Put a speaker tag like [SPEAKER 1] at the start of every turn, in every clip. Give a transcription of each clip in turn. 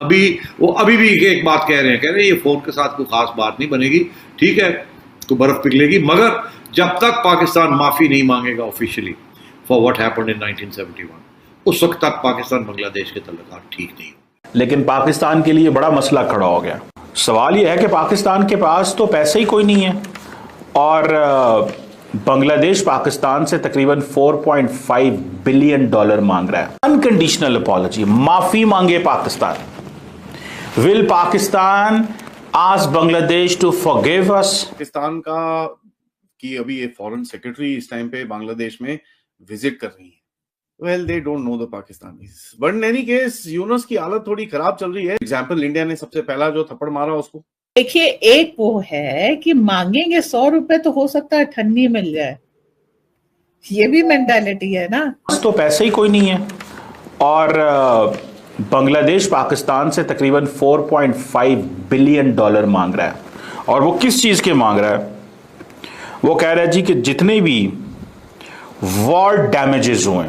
[SPEAKER 1] अभी वो अभी भी एक बात कह रहे हैं ये फोन के साथ कोई खास बात नहीं बनेगी, ठीक है, तो बर्फ पिघलेगी, मगर जब तक पाकिस्तान माफी नहीं मांगेगा officially for what happened in 1971, उस वक्त तक पाकिस्तान बांग्लादेश के तल्लुकात ठीक नहीं हो।
[SPEAKER 2] लेकिन पाकिस्तान के लिए बड़ा मसला खड़ा हो गया। सवाल यह है कि पाकिस्तान के पास तो पैसे ही कोई नहीं है और बांग्लादेश पाकिस्तान से तकरीबन 4.5 बिलियन डॉलर मांग रहा है। अनकंडीशनल अपॉलॉजी, माफी मांगे Pakistan. Will Pakistan ask Bangladesh to forgive us?
[SPEAKER 3] Pakistan का कि अभी ये फॉरेन सेक्रेटरी इस टाइम पे बांग्लादेश में विजिट कर रही है। Well they don't know the Pakistanis, but in any case Yunus की हालत थोड़ी खराब चल रही है। एग्जांपल, इंडिया ने सबसे पहला जो थप्पड़ मारा उसको
[SPEAKER 4] देखिए, एक वो है कि मांगेंगे 100 रुपए तो हो सकता है ठन्नी मिल जाए, ये भी मेंटालिटी है ना।
[SPEAKER 2] तो पैसे ही कोई नहीं है और बांग्लादेश पाकिस्तान से तकरीबन 4.5 बिलियन डॉलर मांग रहा है। और वो किस चीज के मांग रहा है? वो कह रहा है जी कि जितने भी वॉर डैमेजेस हुए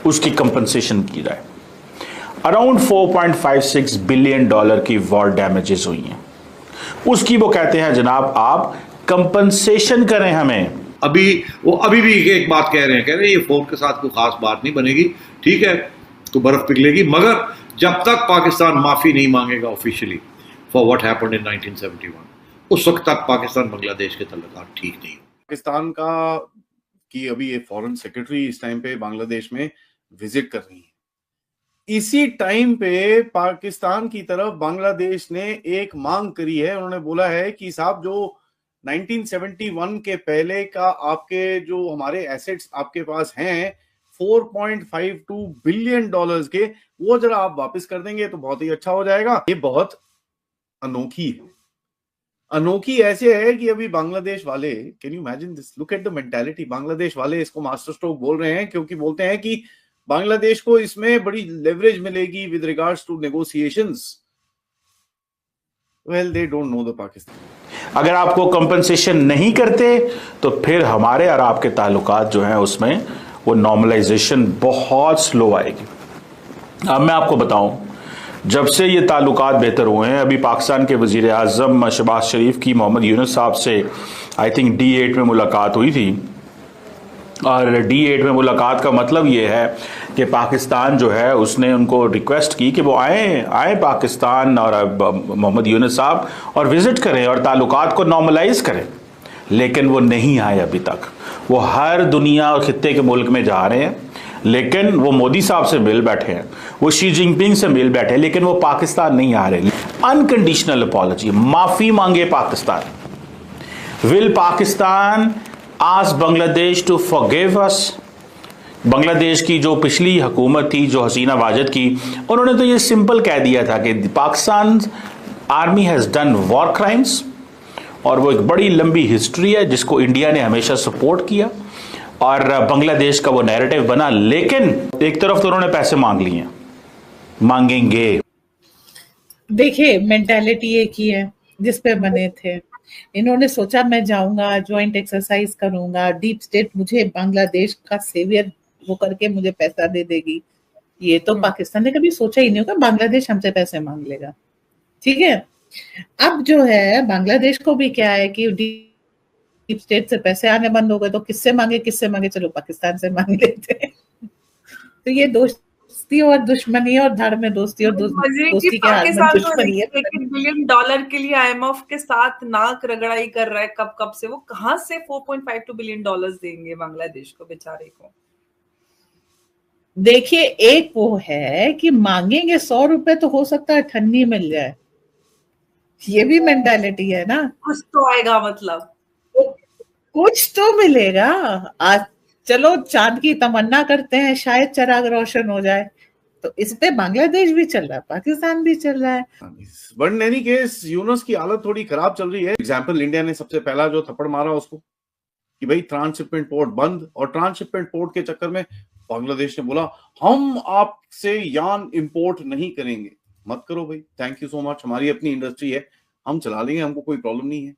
[SPEAKER 2] उसकी कंपनसेशन की जाए। अराउंड 4.56 बिलियन डॉलर की वॉर डैमेजेस हुई हैं, उसकी वो कहते हैं जनाब आप कंपनसेशन करें हमें।
[SPEAKER 1] अभी भी एक बात कह रहे हैं ये फोन के साथ कोई खास बात नहीं बनेगी, ठीक है, तो बर्फ पिघलेगी, मगर जब तक पाकिस्तान माफी नहीं मांगेगा officially for what happened in 1971, उस वक्त तक पाकिस्तान बांग्लादेश के तल्लुकात ठीक नहीं हो।
[SPEAKER 3] पाकिस्तान का कि अभी ये फॉरेन सेक्रेटरी इस टाइम पे बांग्लादेश में विजिट कर रही है। इसी टाइम पे पाकिस्तान की तरफ बांग्लादेश ने एक मांग करी है। उन्होंने बोला है कि साहब जो 1971 के पहले का आपके जो हमारे एसेट्स आपके पास हैं 4.52 बिलियन डॉलर्स के, वो जरा आप वापस कर देंगे तो बहुत ही अच्छा हो जाएगा। ये बहुत अनोखी है। अनोखी ऐसे है कि अभी बांग्लादेश वाले, can you imagine this, look at the mentality, Bangladesh वाले इसको मास्टर स्ट्रोक बोल रहे हैं क्योंकि बोलते हैं कि बांग्लादेश को इसमें बड़ी लेवरेज मिलेगी with regards to negotiations. Well they don't know the Pakistan.
[SPEAKER 2] अगर आपको कंपनसेशन नहीं करते तो फिर हमारे और आपके ताल्लुकात जो हैं उसमें वो नॉर्मलाइजेशन बहुत स्लो आएगी। अब मैं आपको बताऊं, जब से ये ताल्लुकात बेहतर हुए हैं, अभी पाकिस्तान के वजीर आज़म शहबाज शरीफ की मोहम्मद यूनुस साहब से आई थिंक D8 में मुलाकात हुई थी और D8 में मुलाकात का मतलब ये है कि पाकिस्तान जो है उसने उनको रिक्वेस्ट की कि वो आए पाकिस्तान और मोहम्मद यूनुस साहब और विजिट करें और ताल्लुकात को नॉर्मलाइज करें, लेकिन वो नहीं आए अभी तक। वो हर दुनिया और खित्ते के मुल्क में जा रहे हैं, लेकिन वो मोदी साहब से मिल बैठे हैं, वो शी जिनपिंग से मिल बैठे हैं, लेकिन वो पाकिस्तान नहीं आ रहे। अनकंडीशनल अपॉलॉजी, माफी मांगे Pakistan. Will Pakistan ask Bangladesh to forgive us? Bangladesh की जो पिछली हुकूमत थी, जो हसीना वाजिद की, उन्होंने तो ये सिंपल कह दिया था कि Pakistan army has done war crimes, और वो एक बड़ी लंबी हिस्ट्री है जिसको इंडिया ने हमेशा सपोर्ट किया और बांग्लादेश का वो नैरेटिव बना। लेकिन एक तरफ तो उन्होंने पैसे मांग लिए, मांगेंगे।
[SPEAKER 4] देखिए, मेंटालिटी एक ही है जिस पे बने थे। इन्होंने सोचा मैं जाऊंगा, ज्वाइंट एक्सरसाइज करूंगा, डीप स्टेट मुझे बांग्लादेश का सेवियर वो करके मुझे पैसा दे देगी। ये तो पाकिस्तान ने कभी सोचा ही नहीं होगा बांग्लादेश हमसे पैसे मांग लेगा, ठीक है। अब जो है बांग्लादेश को भी क्या है कि डीप स्टेट से पैसे आने बंद हो गए तो किससे मांगे, चलो पाकिस्तान से मांग लेते हैं। तो ये दोस्ती और दुश्मनी और धड़ में दोस्ती और दोस्ती के हाल में दुश्मनी है।
[SPEAKER 5] $1 बिलियन डॉलर के लिए IMF के साथ नाक रगड़ाई कर रहा है कब से। वो कहां से 4.52 बिलियन डॉलर्स देंगे बांग्लादेश को, बेचारे को।
[SPEAKER 4] देखिए, एक वो है कि मांगेंगे 100 रुपए तो हो सकता है ठन्नी मिल जाए, ये भी मेंटालिटी है ना।
[SPEAKER 5] कुछ तो आएगा, मतलब
[SPEAKER 4] कुछ तो मिलेगा। आज चलो चांद की तमन्ना करते हैं शायद चिराग रोशन हो जाए, तो इस पे बांग्लादेश भी चल रहा है, पाकिस्तान भी चल रहा है।
[SPEAKER 3] But in any case Yunus की हालत थोड़ी खराब चल रही है। एग्जांपल, इंडिया ने सबसे पहला जो थप्पड़ मारा उसको कि भाई ट्रांसशिपमेंट पोर्ट बंद, और ट्रांसशिपमेंट पोर्ट के चक्कर में बांग्लादेश ने बोला हम आपसे यान इंपोर्ट नहीं करेंगे। मत करो भाई, थैंक यू सो मच, हमारी अपनी इंडस्ट्री है, हम चला लेंगे, हमको कोई प्रॉब्लम नहीं है।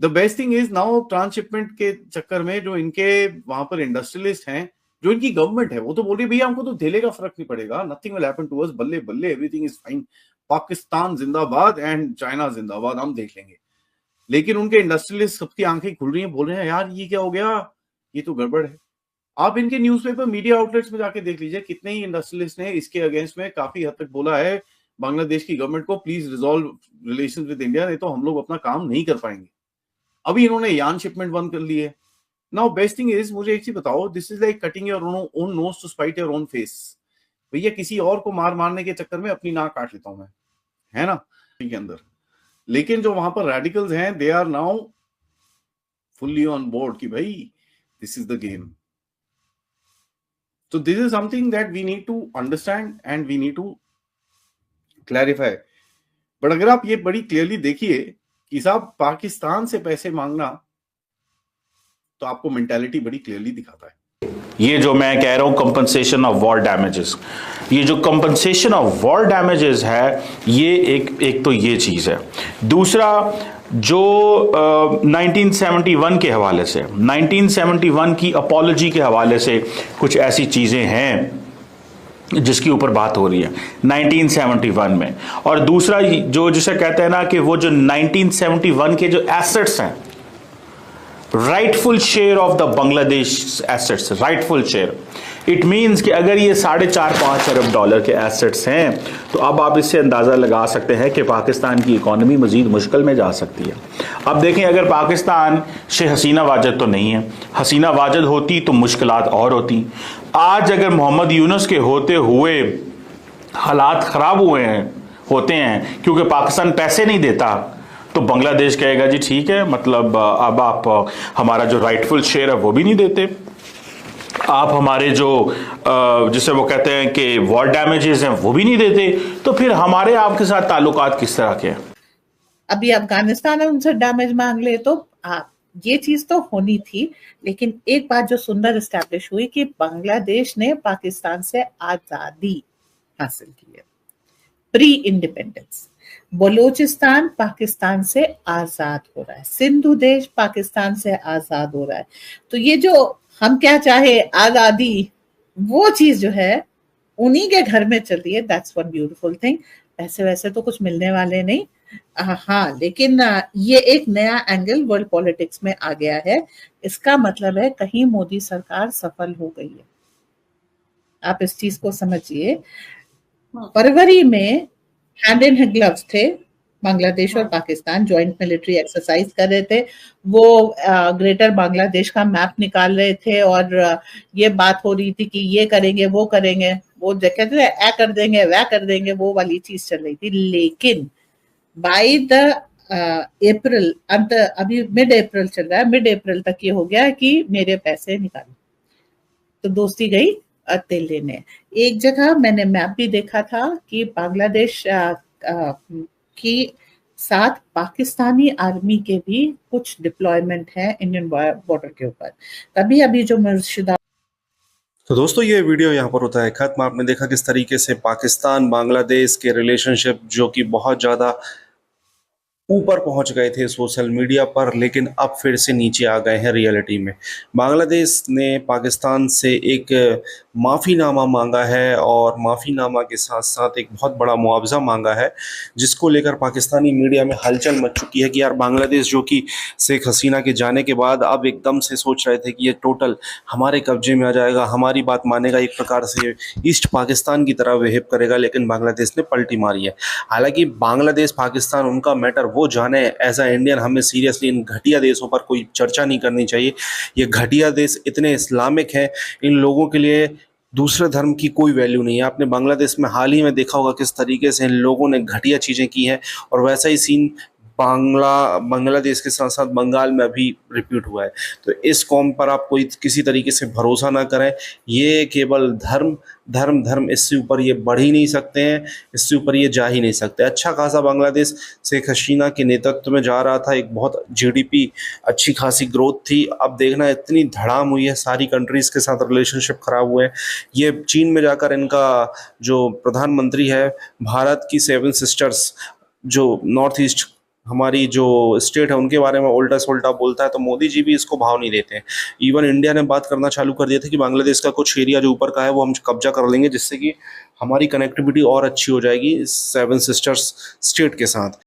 [SPEAKER 3] The best thing is now transshipment के चक्कर में जो इनके वहां पर इंडस्ट्रियलिस्ट हैं जो इनकी गवर्नमेंट है वो तो बोल रही है भैया हमको तो धेले का फर्क नहीं पड़ेगा, nothing will happen to us, बल्ले बल्ले, एवरीथिंग इज फाइन, पाकिस्तान जिंदाबाद एंड चाइना जिंदाबाद, हम देख लेंगे। लेकिन उनके इंडस्ट्रियलिस्ट सबकी आंखें खुल रही हैं, बोल रहे हैं यार ये क्या हो गया, ये तो गड़बड़ है। आप इनके न्यूज़पेपर मीडिया आउटलेट्स में जाके देख लीजिए, कितने ही इंडस्ट्रियलिस्ट ने इसके अगेंस्ट में काफी हद तक बोला है बांग्लादेश की गवर्नमेंट को, please resolve relations with India, नहीं तो हम लोग अपना काम नहीं कर पाएंगे। अभी इन्होंने यान शिपमेंट बंद कर ली है। नाउ बेस्ट थिंग इज, मुझे एक चीज बताओ, this is like cutting your own nose to spite your own face. भैया किसी और को मारने के चक्कर में अपनी नाक काट लेता हूं मैं, है ना, के अंदर। लेकिन जो वहां पर रेडिकल्स हैं, they are now fully on board कि भाई this is the game. So this is something that we need to understand and we need to clarify. But अगर आप ये बड़ी क्लियरली देखिए कि साहब पाकिस्तान से पैसे मांगना, तो आपको मेंटालिटी बड़ी क्लियरली दिखाता है।
[SPEAKER 2] ये जो मैं कह रहा हूं कंपनसेशन ऑफ वॉर डैमेजेस, ये जो कंपनसेशन ऑफ वॉर डैमेजेस है, ये एक तो ये चीज है। दूसरा जो 1971 के हवाले से, 1971 की अपॉलॉजी के हवाले से कुछ ऐसी चीजें हैं जिसके ऊपर बात हो रही है 1971 में। और दूसरा जो जिसे कहते हैं ना कि वो जो 1971 के जो एसेट्स हैं, rightful share of the Bangladesh assets, rightful share, it means कि अगर ये 4.5-5 अरब डॉलर के एसेट्स हैं, तो अब आप इससे अंदाज़ा लगा सकते हैं कि पाकिस्तान की इकॉनमी मज़ीद मुश्किल में जा सकती है। अब देखें, अगर पाकिस्तान से हसीना वाजद तो नहीं है, हसीना वाजद होती तो मुश्किलात और होती। आज अगर मोहम्मद यूनुस के होते हुए हालात ख़राब होते हैं क्योंकि पाकिस्तान पैसे नहीं देता, तो बांग्लादेश कहेगा जी ठीक है, मतलब अब आप हमारा जो राइटफुल शेयर है वो भी नहीं देते, आप हमारे जो जिसे वो कहते हैं कि वॉर डैमेजेस हैं वो भी नहीं देते, तो फिर हमारे आपके साथ ताल्लुकात किस तरह के हैं?
[SPEAKER 4] अभी अफगानिस्तान उनसे डैमेज मांग ले तो ये चीज तो होनी थी। लेकिन एक बात जो सुंदर एस्टैब्लिश हुई कि बांग्लादेश ने पाकिस्तान से आजादी हासिल की है, प्री इंडिपेंडेंस। बलूचिस्तान पाकिस्तान से आजाद हो रहा है, सिंधु देश पाकिस्तान से आजाद हो रहा है। तो ये जो हम क्या चाहे आजादी, वो चीज जो है उन्हीं के घर में चल रही है। That's one beautiful thing. पैसे वैसे तो कुछ मिलने वाले नहीं, हाँ, लेकिन ये एक नया एंगल वर्ल्ड पॉलिटिक्स में आ गया है। इसका मतलब है कहीं मोदी सरकार सफल हो गई है। आप इस चीज को समझिए। फरवरी में हैंड इन ग्लव्स थे, बांग्लादेश और पाकिस्तान जॉइंट मिलिट्री एक्सरसाइज कर रहे थे। वो ग्रेटर बांग्लादेश का मैप निकाल रहे थे और ये बात हो रही थी कि ये करेंगे वो करेंगे, वो कहते थे ऐ कर देंगे वह कर देंगे, वो वाली चीज चल रही थी। लेकिन बाय द अप्रैल, अंत अभी मिड अप्रैल चल रहा है, मिड अप्रैल तक ये हो गया कि मेरे पैसे निकालो, तो दोस्ती गई तेल लेने। एक जगह मैंने मैप भी देखा था कि बांग्लादेश की साथ पाकिस्तानी आर्मी के भी कुछ डिप्लॉयमेंट है इंडियन बॉर्डर के ऊपर। तभी अभी जो मुर्शिदा,
[SPEAKER 6] तो दोस्तों ये वीडियो यहाँ पर होता है खत्म। आपने देखा किस तरीके से पाकिस्तान बांग्लादेश के रिलेशनशिप जो कि बहुत ज़्यादा ऊपर पहुंच गए थे सोशल मीडिया पर, लेकिन अब फिर से नीचे आ गए हैं रियलिटी में। बांग्लादेश ने पाकिस्तान से एक माफ़ीनामा मांगा है और माफ़ीनामा के साथ साथ एक बहुत बड़ा मुआवजा मांगा है, जिसको लेकर पाकिस्तानी मीडिया में हलचल मच चुकी है कि यार बांग्लादेश जो कि शेख हसीना के जाने के बाद अब एकदम से सोच रहे थे कि ये टोटल हमारे कब्जे में आ जाएगा, हमारी बात मानेगा, एक प्रकार से ईस्ट पाकिस्तान की तरह बिहेव करेगा, लेकिन बांग्लादेश ने पलटी मारी है। हालांकि बांग्लादेश पाकिस्तान उनका मैटर वो जाने, एज अ इंडियन हमें सीरियसली इन घटिया देशों पर कोई चर्चा नहीं करनी चाहिए। ये घटिया देश इतने इस्लामिक हैं, इन लोगों के लिए दूसरे धर्म की कोई वैल्यू नहीं है। आपने बांग्लादेश में हाल ही में देखा होगा किस तरीके से इन लोगों ने घटिया चीज़ें की हैं, और वैसा ही सीन बांग्लादेश के साथ साथ बंगाल में अभी रिपीट हुआ है। तो इस कौम पर आप कोई किसी तरीके से भरोसा ना करें। ये केवल धर्म इससे ऊपर ये बढ़ ही नहीं सकते हैं, इससे ऊपर ये जा ही नहीं सकते। अच्छा खासा बांग्लादेश शेख हसीना के नेतृत्व में जा रहा था, एक बहुत जीडीपी अच्छी खासी ग्रोथ थी। अब देखना इतनी धड़ाम हुई है, सारी कंट्रीज़ के साथ रिलेशनशिप ख़राब हुए हैं। ये चीन में जाकर इनका जो प्रधानमंत्री है, भारत की 7 सिस्टर्स जो नॉर्थ ईस्ट हमारी जो स्टेट है उनके बारे में उल्टा सुल्टा बोलता है, तो मोदी जी भी इसको भाव नहीं देते हैं। इवन इंडिया ने बात करना चालू कर दिया था कि बांग्लादेश का कुछ एरिया जो ऊपर का है वो हम कब्जा कर लेंगे, जिससे कि हमारी कनेक्टिविटी और अच्छी हो जाएगी सेवन सिस्टर्स स्टेट के साथ।